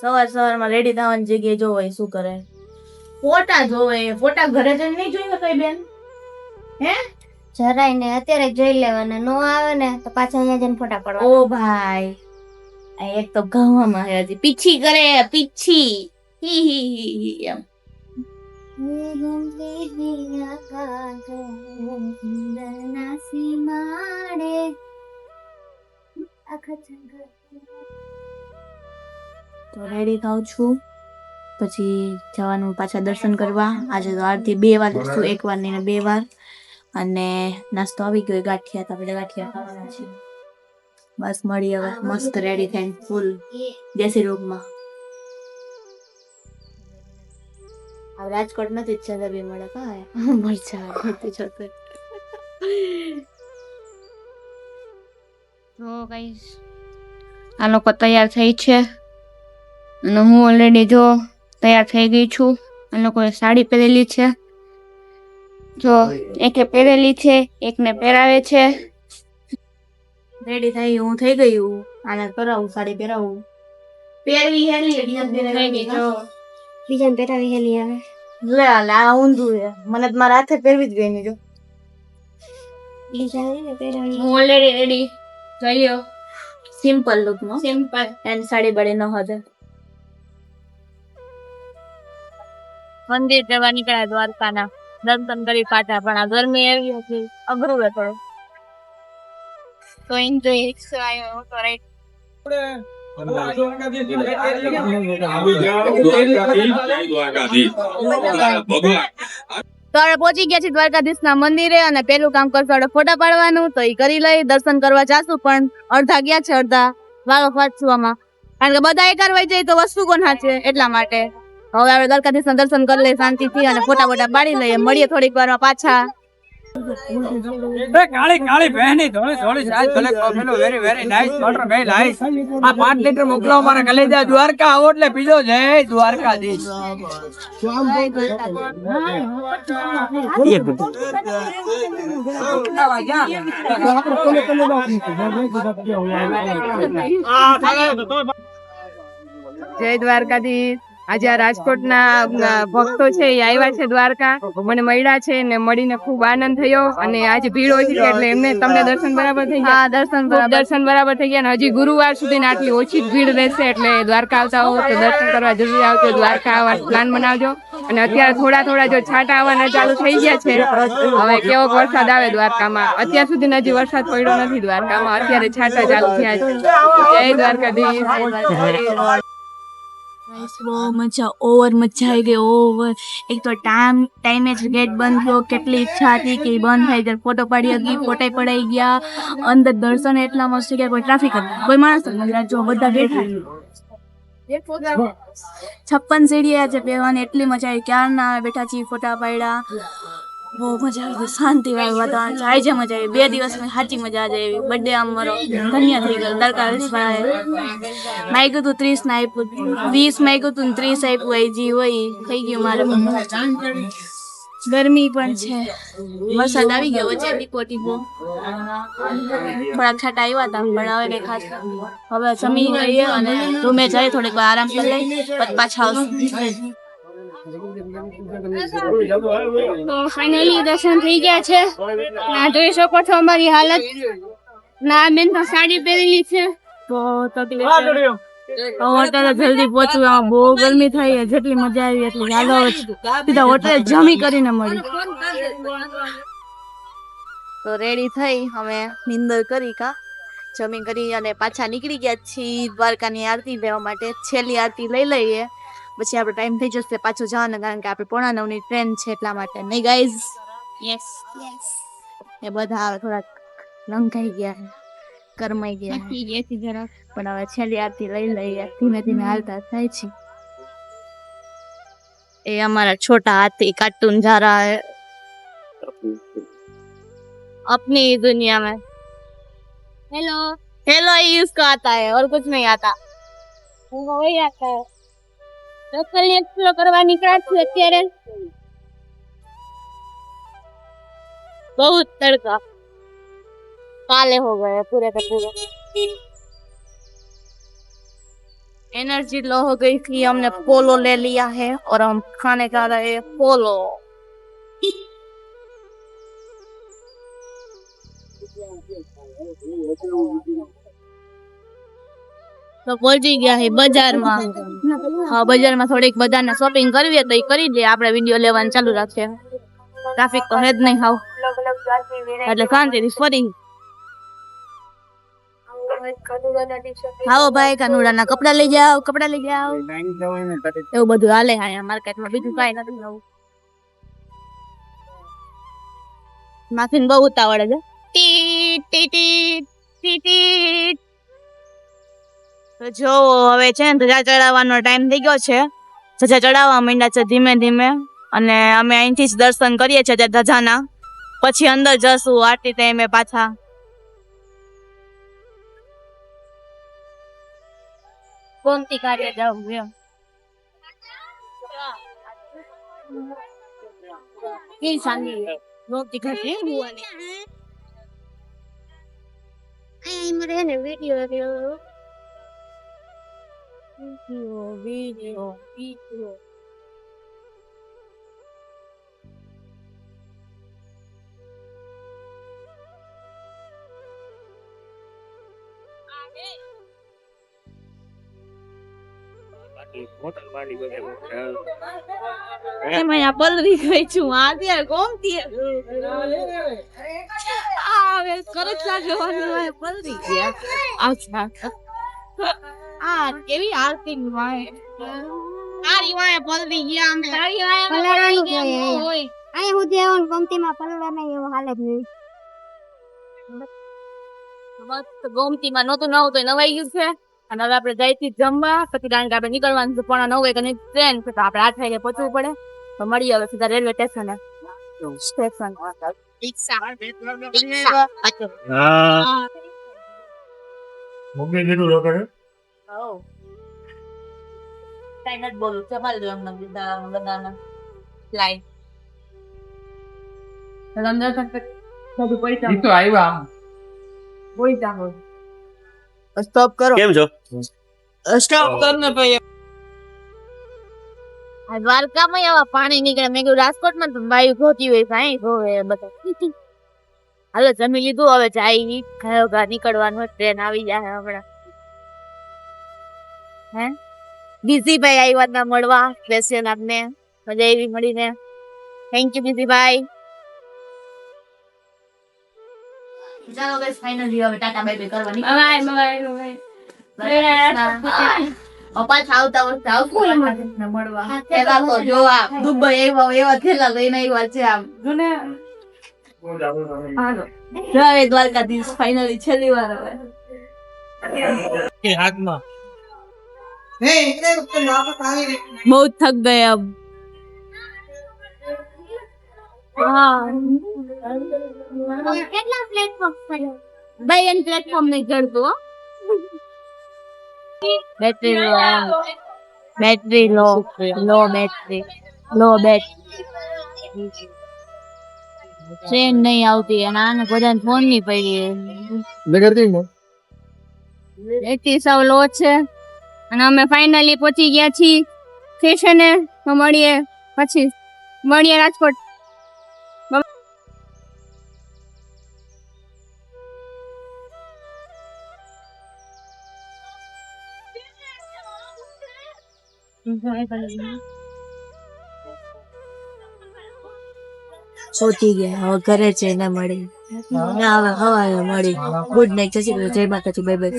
સવાર સવારમાં રેડી થવાની જગ્યાએ જોવો શું કરે, ફોટા જોવે. ફોટા ઘરે જઈને નહીં જોઈ કઈ બેન? હે જરાય ને અત્યારે જોઈ લેવાના, નો આવે ને તો પાછા અહીંયા જઈને ફોટા પડવા. ઓ ભાઈ, આ એક તો ગાવામાં હે હજી પીછી કરે, પીછી હી હી હી એમ. તો રેડી થાઉં છું, પછી જવાનું પાછા દર્શન કરવા. આજે તો આરતી 2 વાર જશું, 1 વાર ને 2 વાર. અને નાસ્તો આવી ગયો, ગાંઠિયા. તો આપણે ગાંઠિયા ખાવાના છે. બસ મળી હવે મસ્ત રેડી થઈને ફૂલ દેશી રૂપમાં. હવે રાજકોટ નથી જલેબી મળે કાંઈ મરચા ખોટી જતો. તો ગાઈસ આ લોકો તૈયાર થઈ છે અને હું ઓલરેડી જો તૈયાર થઈ ગઈ છું. આ લોકોએ સાડી પહેરેલી છે, જો એકે પહેરેલી છે, એકને પહેરાવે છે. રેડી થઈ હું થઈ ગયું, આને કરાવું, સાડી પહેરાવું. પહેરવી હેલી થઈ ગઈ જો, બીજાને પહેરાવી હેલી આવે. લે આ ઊંધું છે, મને તો મારા હાથે પહેરવી જ ગઈ નહીં જો. બીજાને પહેરાવી હું ઓલરેડી રેડી થયો, સિમ્પલ લુકમાં, સિમ્પલ. એન્ડ સાડી બડી ન હોતે. મંદિર જવા નીકળ્યા દ્વારકાના, દર્શન કરી પાછા. પણ આ ગરમી એવી હતી, અઘરું છે થોડું. તો એન્જોય આવ્યો તો રાઈટ. તો આપણે પહોંચી ગયા છીએ દ્વારકાધીશના મંદિરે અને પેલું કામ કરશું આપણે ફોટા પાડવાનું. તો એ કરી લઈ, દર્શન કરવા જાશું. પણ અડધા ગયા છે, અડધા વાળો ફાટવામાં, કારણ કે બધા એક કરવાઈ જાય તો વસ્તુ કોણ છે, એટલા માટે. હવે આપણે દ્વારકાધીશના દર્શન કરી લઈએ શાંતિથી અને ફોટા બોટા પાડી લઈએ. મળીએ થોડીક વારમાં પાછા. કાળી કાળી બહેની થોડી થોડી સાઈઝ ભલે કોફેલો વેરી વેરી નાઈસ મોટર ગઈ લાઈસ. આ 5 લીટર મોકલાવો મારા કલેજા. દ્વારકા આવો એટલે પીજો જય દ્વારકાધીશ. જય દ્વારકાધીશ. આજે આ રાજકોટના ભક્તો છે એ આવ્યા છે દ્વારકા, મને મળ્યા છે ને મળીને ખૂબ આનંદ થયો. અને આજે ભીડ ઓછી છે એટલે એમને તમને દર્શન બરાબર થઈ ગયા? દર્શન બરાબર થઈ ગયા. અને હજી ગુરુવાર સુધી આટલી ઓછી જ ભીડ રહેશે, એટલે દ્વારકા આવતા હો તો દર્શન કરવા જરૂર આવજો. દ્વારકા આવવા પ્લાન બનાવજો. અને અત્યારે થોડા થોડા જો છાંટા આવવાના ચાલુ થઈ ગયા છે. હવે કેવો વરસાદ આવે દ્વારકામાં? અત્યાર સુધી હજી વરસાદ પડ્યો નથી દ્વારકામાં, અત્યારે છાંટા ચાલુ થયા છે. જય દ્વારકાધીશ. બહુ મજા આવી ગઈ, ઓવર. એક તો ટાઈમે જ ગેટ બંધ થયો, કેટલી ઈચ્છા હતી કે બંધ થાય ત્યારે ફોટો પાડી હતી, ફોટા પડાઈ ગયા. અંદર દર્શન એટલા મસ્ત ગયા, કોઈ ટ્રાફિક હતી, કોઈ માણસ નથી, જો બધા બેઠા. 56 સીડી છે પહેરવાની, એટલી મજા આવી. ક્યારના બેઠા છીએ, ફોટા પાડ્યા, બહુ મજા આવી ગઈ. શાંતિ વાળું વાતાવરણ છે, આજે મજા આવી. 2 દિવસમાં સાચી મજા આવી. બર્થડે આમ મારો ધન્ય થઈ ગયો. દ્વારકાધીશ માગ્યું હતું 30 ને આપ્યું, 20 માગ્યું હતું ને 30 આપ્યું. જે હોય થઈ ગયું મારે. ગરમી પણ છે, વરસાદ આવી ગયો વચ્ચે ટીપો થોડાક છાંટા આવ્યા હતા, પણ હવે કઈ ખાસ. હવે જમી લઈએ અને રૂમે જઈએ, થોડીક વાર આરામ કરી લઈ, પછી પાછા આવશું. તો ફાઇનલી દર્શન થઈ ગયા છે. ના જોઈ શકો છો અમારી હાલત. ના બેન તો સાડી પહેરેલી છે તો તકલીફ અત્યારે જલ્દી પહોંચવું. આમાં બહુ ગરમી થઈ, જેટલી મજા આવી એટલી. ચાલો સીધા હોટલે જમી કરીને મળી. તો રેડી થઈ અમે નિંદર કરી જમી કરી અને પાછા નીકળી ગયા છીએ દ્વારકાની આરતી લેવા માટે. છેલ્લી આરતી લઈ લઈએ, પછી આપણે ટાઈમ થઈ જશે પાછું જવાનું, કારણ કે આપણે 9:45 ટ્રેન છે, એટલા માટે. નહીં ગાઈઝ? યસ. એ બધા થોડાક લંકાઈ ગયા, કરમાઈ ગયા, પણ હવે છેલ્લી આરતી લઈ લઈએ. ધીમે ધીમે હાલતા થાય છે. એ हमारा छोटा हाथी कार्टून जा रहा है अपनी दुनिया में. हेलो हेलो ही उसको आता है और कुछ नहीं आता. वही आता है. લોકલ એક્સપ્લોર કરવા નીકળ્યા છું અત્યારે. बहुत तड़का, काले हो गए पूरे के पूरे. एनर्जी लो हो गई थी, हमने पोलो ले लिया है और हम खाने जा रहे हैं पोलो। तो पहुंची गया है बाजार में। हाँ, बाजार में थोड़ी बाजार ने शॉपिंग करवी है तो करी दे, આપણે વિડિયો લેવાનું ચાલુ રાખીએ। ટ્રાફિક તો હે જ નહીં હાવ, એટલે શાંતિથી ફરી। આવો ભાઈ, કાનુડાના કપડા લઈ જાઓ, કપડા લઈ જાઓ, એવું બધું હાલે અહીંયા માર્કેટમાં, બીજું કાંઈ નથી નવું। માથીને બહુ ઉતાવળે છે, ટીટ ટીટ ટીટ ટીટ। તો જો હવે છે ને ધજા ચડાવવાનો ટાઈમ થઈ ગયો છે, ધજા ચડાવવા માંડ્યા છે ધીમે ધીમે, અને અમે અહીંથી જ દર્શન કરીએ છીએ ધજાના, પછી અંદર જશું આરતી ટાઈમે પાછા। ગોમતી કાર્ય જાવું એમ કી સાંગી ગોમતી કાર્ય હોવાની અહીં મરે ને વિડિયો વિડિયો એમાં આ પલરી ગઈ છું, આ ત્યારે ગોમતી આવે કરચા જવાની હોય પલરી ગયા। અચ્છા, આ કેવી આરતી વાય, તારી વાય પલરી ગયા, આમ તારી વાય પલરી ગયા હોય। અહીં હું દેવન ગમતીમાં પલવા નહીં એવું હાલે જ નહીં। મસ્ત ગોમતીમાં નહોતું નવું તો નવાઈ ગયું છે, અને હવે આપણે જઈથી જમવા, પછી કારણ કે આપણે નીકળવાનું છે 9:30 વાગ્યાની ટ્રેન છે, તો આપણે 8 વાગે પહોંચવું પડે। તો મળીએ હવે સીધા રેલવે સ્ટેશને। સ્ટેશન હા મમ્મી જેટલું લોકો છે કઈ નથી બોલું, તમારે જો એમને બધાને લાઈન અંદર બધું પૈસા ઈ તો આવ્યા પૈસા સ્ટોપ કરો, કેમ છો સ્ટોપ કર ને ભાઈ। આ દ્વારકામાં આવા પાણી નીકળે, મેં કીધું રાજકોટમાં તો વાયુ ગોતી હોય કાંઈ ગોવે બધા। હાલો જમી લીધું, હવે જાય ખાયો ઘા નીકળવાનું, ટ્રેન આવી જાય હમણાં। હે બીઝી ભાઈ આવ્યા હતા મળવા સ્પેશિયલ, આપને મજા આવી મળીને, થેન્ક યુ બીઝી ભાઈ। ચાલો ગાઈસ, ફાઇનલી હવે ટાટા બાય બાય કરવાની, બાય બાય। પાછા આવતા વર્ષે આવશું મળવા। પેલા તો જો આ દુબઈ એવા થેલા લઈને આવ્યા છે આમ જોને। હાલો જય દ્વારકાધીશ, ફાઇનલી છેલ્લી વાર હવે કે હાથમાં બહુ થક ગए अब। કેટલા પ્લેટફોર્મ છે ભાઈ એન પ્લેટફોર્મ નહીં ચડતું, બેટરી લો, બેટરી લો, લો બેટરી, લો બેટરી, ટ્રેન નહીં આવતી, અને આને બધાને ફોન ની પડી, બેટરી સૌ લો છે। અને અમે ફાઇનલી પહોંચી ગયા છીએ સ્ટેશને, તો મળીએ પછી, મળીએ રાજકોટ। પહોંચી ગયા, હવે ઘરે જઈને મળી, ના હવે હવારે મળી। ગુડ નાઇટ, જય માતાજી, બાય બાય।